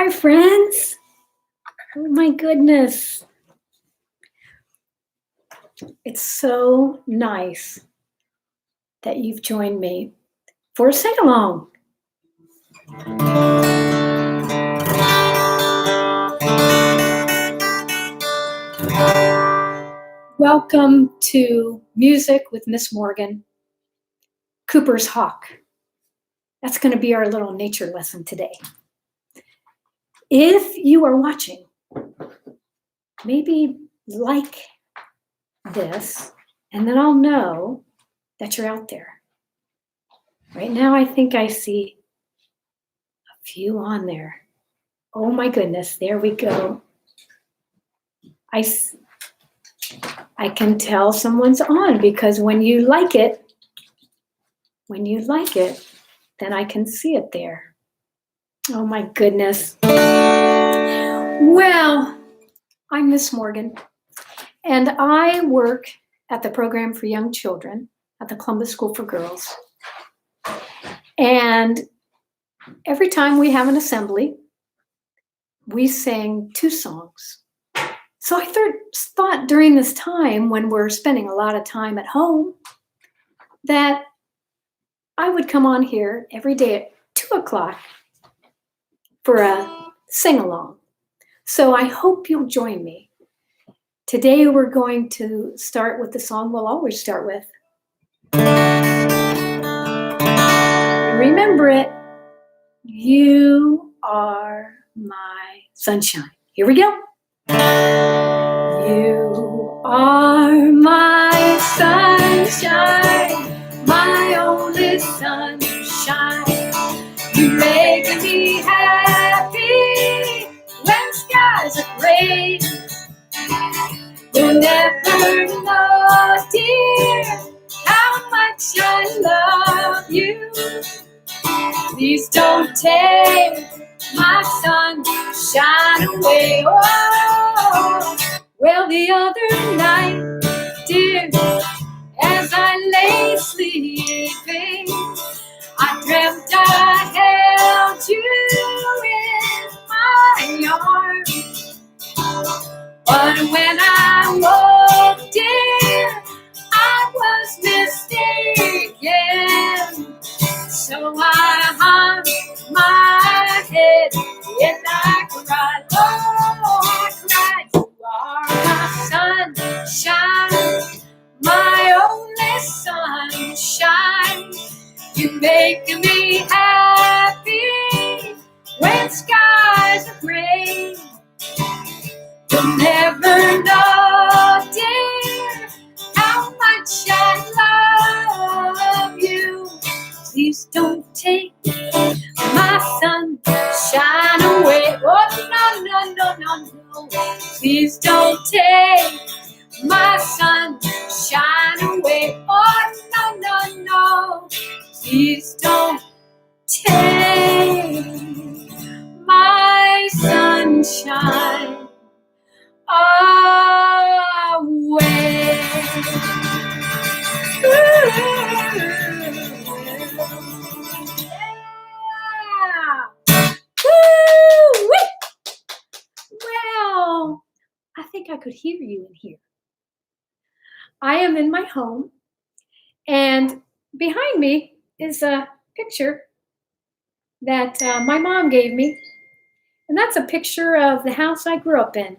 Hi, friends. Oh my goodness. It's so nice that you've joined me for a sing along. Welcome to Music with Miss Morgan, Cooper's Hawk. That's going to be our little nature lesson today. If you are watching, maybe like this, and then I'll know that you're out there. Right now, I think I see a few on there. Oh my goodness, there we go. I can tell someone's on because when you like it, then I can see it there. Oh my goodness. Well, I'm Miss Morgan, and I work at the Program for Young Children at the Columbus School for Girls. And every time we have an assembly, we sing 2 songs. So I thought during this time when we're spending a lot of time at home that I would come on here every day at 2 o'clock for a sing-along. So I hope you'll join me. Today we're going to start with the song we'll always start with. Remember it. You are my sunshine. Here we go. You are my sunshine, my only sunshine. You make me happy when skies are gray. You'll never know, dear, how much I love you. Please don't take my sunshine away. Oh, well, the other night, dear, as I lay sleeping, I dreamt I held you in my arms. But when I woke, dear, I was mistaken. So I hung my head and I cried. Oh, I cried. You are my sunshine, my only sunshine. You make me happy when skies are gray. You'll never know, dear, how much I love you. Please don't take my sunshine away. Oh, no. Please don't take my sunshine away. Oh, no. Please don't take my sunshine away. Woo-wee! Well, I think I could hear you in here. I am in my home, and behind me is a picture that my mom gave me, and that's a picture of the house I grew up in.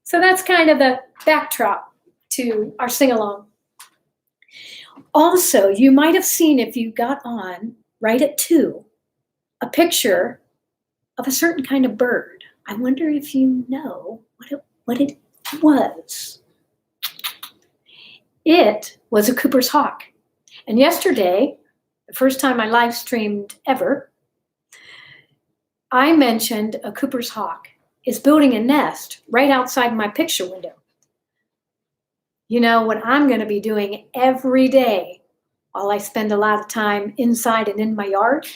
So that's kind of the backdrop to our sing-along. Also, you might have seen, if you got on right at 2, a picture of a certain kind of bird. I wonder if you know what it was. It was a Cooper's hawk. And yesterday, the first time I live streamed ever, I mentioned a Cooper's hawk is building a nest right outside my picture window. You know what I'm going to be doing every day while I spend a lot of time inside and in my yard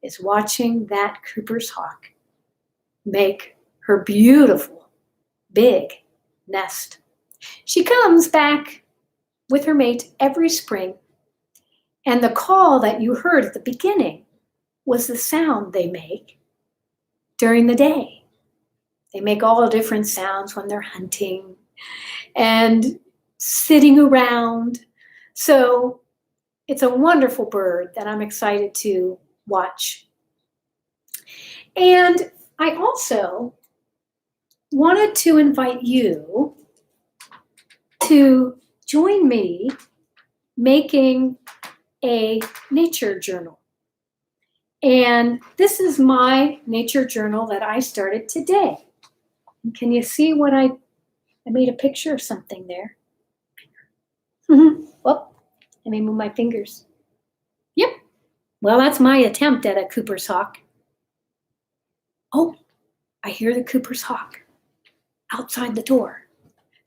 is watching that Cooper's hawk make her beautiful, big nest. She comes back with her mate every spring, and the call that you heard at the beginning was the sound they make during the day. They make all different sounds when they're hunting and sitting around. So it's a wonderful bird that I'm excited to watch. And I also wanted to invite you to join me making a nature journal. And this is my nature journal that I started today. Can you see what I made a picture of something there? Well, let me move my fingers. Yep. Well, that's my attempt at a Cooper's hawk. Oh, I hear the Cooper's hawk outside the door.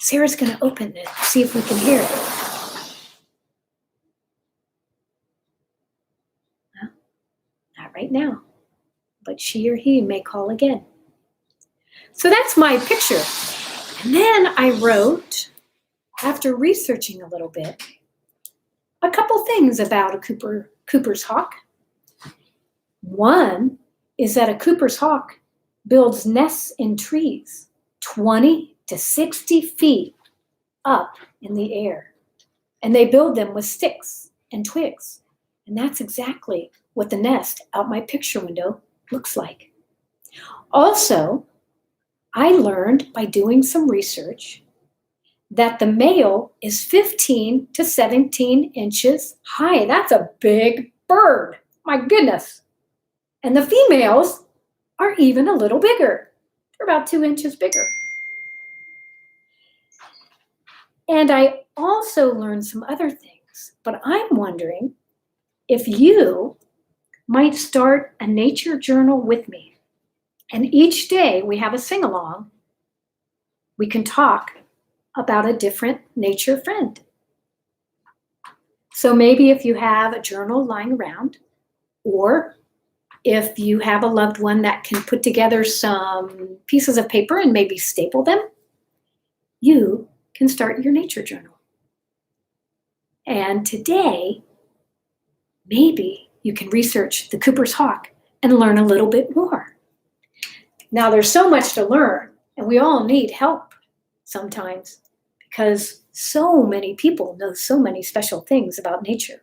Sarah's going to open it, see if we can hear it. Well, not right now, but she or he may call again. So that's my picture. And then I wrote, after researching a little bit, a couple things about a Cooper's hawk. One is that a Cooper's hawk builds nests in trees 20 to 60 feet up in the air. And they build them with sticks and twigs. And that's exactly what the nest out my picture window looks like. Also, I learned by doing some research that the male is 15 to 17 inches high. That's a big bird. My goodness. And the females are even a little bigger. They're about 2 inches bigger. And I also learned some other things, but I'm wondering if you might start a nature journal with me. And each day we have a sing-along. We can talk about a different nature friend. So maybe if you have a journal lying around, or if you have a loved one that can put together some pieces of paper and maybe staple them, you can start your nature journal. And today, maybe you can research the Cooper's hawk and learn a little bit more. Now, there's so much to learn, and we all need help sometimes because so many people know so many special things about nature.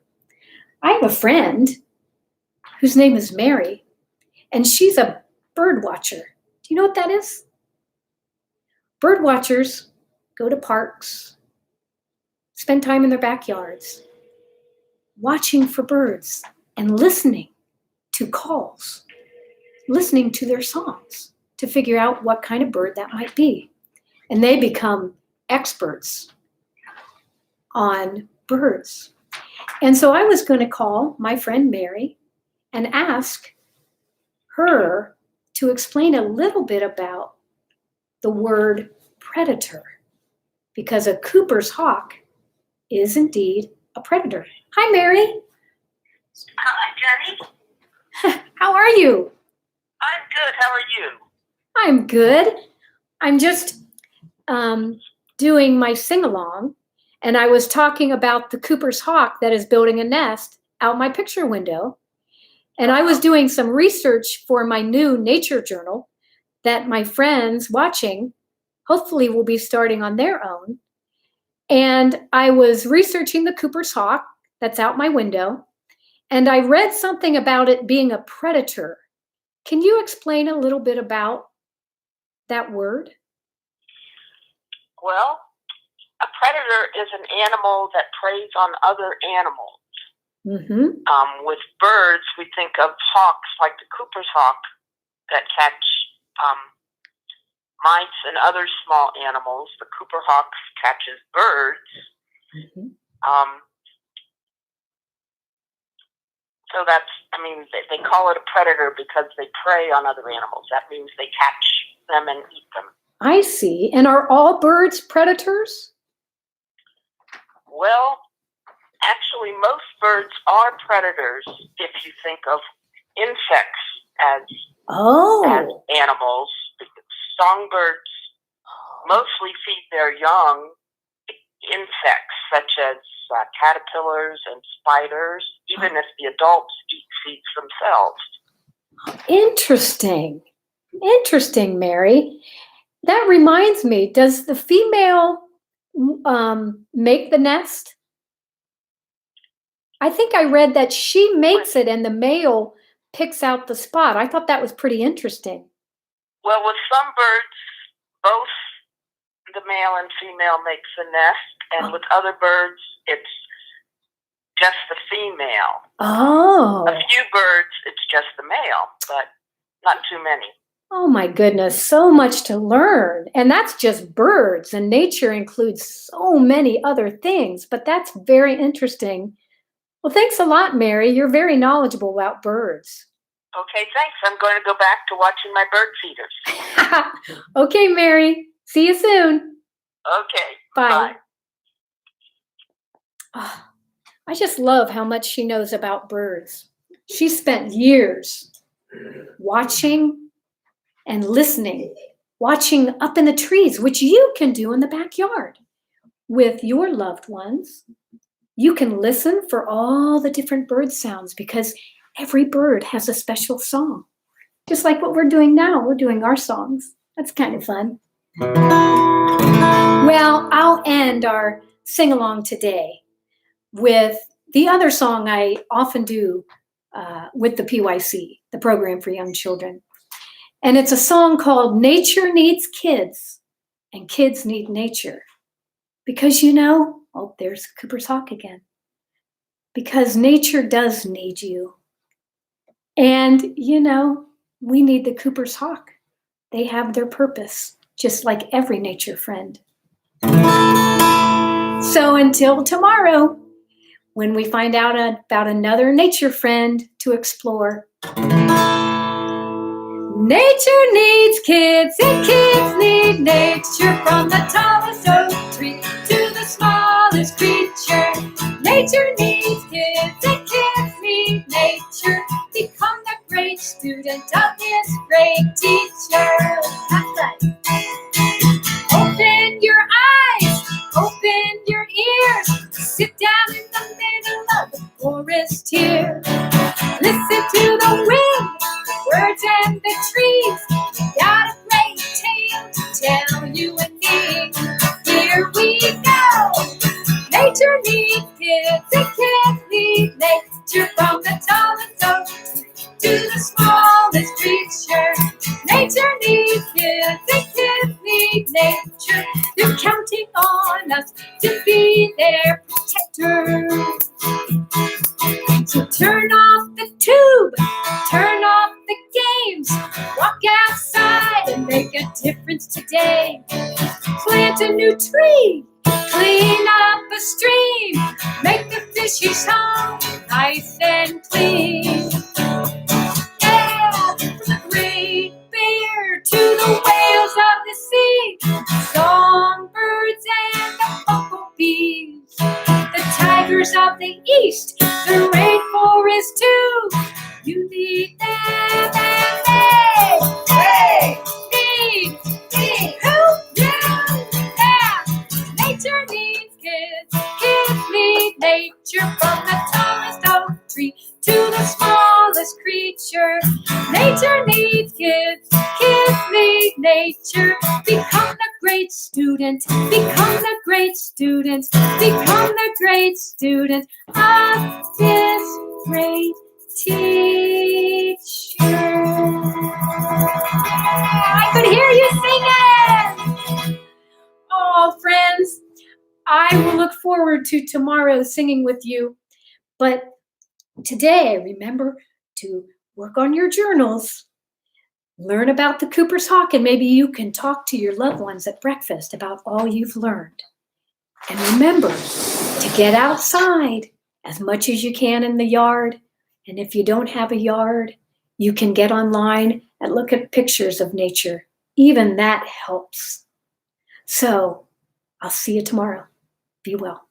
I have a friend whose name is Mary, and she's a bird watcher. Do you know what that is? Bird watchers go to parks, spend time in their backyards, watching for birds and listening to calls, listening to their songs to figure out what kind of bird that might be. And they become experts on birds. And so I was going to call my friend Mary and ask her to explain a little bit about the word predator, because a Cooper's hawk is indeed a predator. Hi, Mary. Hi, Jenny. How are you? I'm good. How are you? I'm good. I'm just doing my sing-along, and I was talking about the Cooper's hawk that is building a nest out my picture window. And I was doing some research for my new nature journal that my friends watching hopefully will be starting on their own. And I was researching the Cooper's hawk that's out my window, and I read something about it being a predator. Can you explain a little bit about that word? Well, a predator is an animal that preys on other animals. Mm-hmm. With birds, we think of hawks like the Cooper's hawk that catch mice and other small animals. The Cooper hawk catches birds. Mm-hmm. So they call it a predator because they prey on other animals. That means they catch them and eat them. I see. And are all birds predators? Well, actually, most birds are predators if you think of insects as animals. Songbirds mostly feed their young insects, such as caterpillars and spiders, even if the adults eat seeds themselves. Interesting. Interesting, Mary. That reminds me, does the female make the nest? I think I read that she makes it and the male picks out the spot. I thought that was pretty interesting. Well, with some birds, both the male and female makes the nest, and with other birds, it's just the female. Oh. A few birds, it's just the male, but not too many. Oh my goodness, so much to learn. And that's just birds, and nature includes so many other things, but that's very interesting. Well, thanks a lot, Mary. You're very knowledgeable about birds. Okay, thanks. I'm going to go back to watching my bird feeders. Okay, Mary. See you soon. Okay. Bye. Bye. Oh, I just love how much she knows about birds. She spent years watching and listening, watching up in the trees, which you can do in the backyard with your loved ones. You can listen for all the different bird sounds because every bird has a special song. Just like what we're doing now, we're doing our songs. That's kind of fun. Well, I'll end our sing-along today with the other song I often do with the PYC, the Program for Young Children. And it's a song called Nature Needs Kids and Kids Need Nature. Because oh, there's Cooper's hawk again. Because nature does need you. And we need the Cooper's hawk. They have their purpose, just like every nature friend. So until tomorrow, when we find out about another nature friend to explore. Nature needs kids and kids need nature, from the tallest oak tree to the smallest creature. Nature needs kids and kids need nature. Become the great student of this great teacher. That's right. Open your eyes, open your ears. Sit down in the middle of the forest here. Listen to the wind, birds and the trees. Got a great tale to tell you and me. Here we go. Nature needs kids and kids need nature, from the tallest oak to the smallest creature. Nature needs kids and kids need nature. They're counting on us to be their protectors. So turn off the tube, turn off the games, walk outside and make a difference today. Plant a new tree, clean up a stream, make the fishies home nice and clean. Yeah, from the great bear to the whales of the sea, songbirds and the bumblebees, the tigers of the east, the rainforest too. You need them and they need who? Yeah. Nature needs kids, kids need nature, from the tallest oak tree to the smallest creature. Nature needs kids, kids need nature. Become the great student, become the great student, become the great student of this great teacher. I could hear you singing. Oh, friends, I will look forward to tomorrow singing with you. But today, remember to work on your journals, learn about the Cooper's hawk, and maybe you can talk to your loved ones at breakfast about all you've learned. And remember to get outside as much as you can in the yard. And if you don't have a yard, you can get online and look at pictures of nature. Even that helps. So I'll see you tomorrow. Be well.